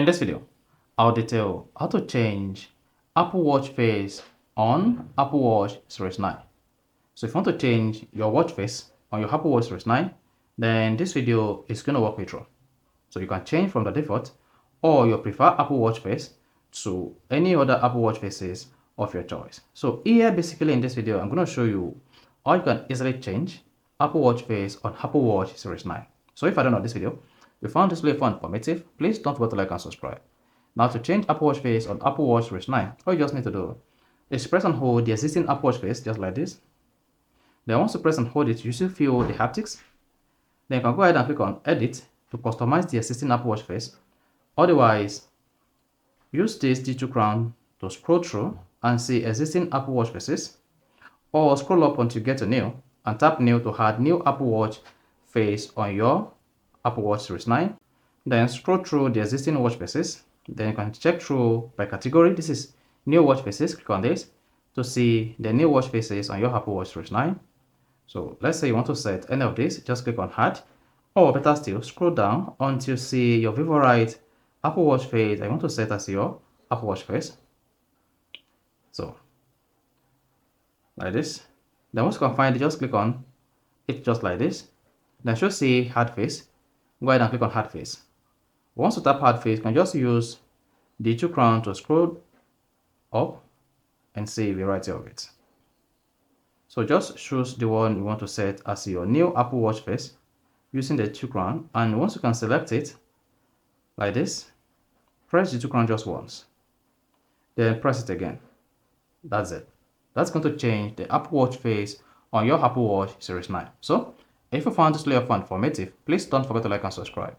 In this video, I'll detail how to change Apple Watch face on Apple Watch Series 9. So if you want to change your watch face on your Apple Watch Series 9, then this video is going to walk you through. So you can change from the default or your preferred Apple Watch face to any other Apple Watch faces of your choice. So here basically in this video, I'm going to show you how you can easily change Apple Watch face on Apple Watch Series 9. So if I don't know this video, if you found this really fun and informative, please don't forget to like and subscribe. Now to change Apple Watch face on Apple Watch Series 9, all you just need to do is press and hold the existing Apple Watch face just like this. Then once you press and hold it, you should feel the haptics. Then you can go ahead and click on edit to customize the existing Apple Watch face. Otherwise, use this D2 crown to scroll through and see existing Apple Watch faces, or scroll up until you get to new and tap new to add new Apple Watch face on your Apple Watch Series 9. Then scroll through the existing watch faces. Then you can check through by category. This is new watch faces. Click on this to see the new watch faces on your Apple Watch Series 9. So let's say you want to set any of this, just click on add, or better still, scroll down until you see your favorite Apple Watch face I want to set as your Apple Watch face. So like this. Then once you can find it, just click on it just like this. Then should see hard face. Go ahead and click on hard face. Once you tap hard face, you can just use the 2 crown to scroll up and see a variety of it. So just choose the one you want to set as your new Apple Watch face using the 2 crown, and once you can select it like this, press the 2 crown just once, then press it again. That's it. That's going to change the Apple Watch face on your Apple Watch Series 9. So if you found this video fun and informative, please don't forget to like and subscribe.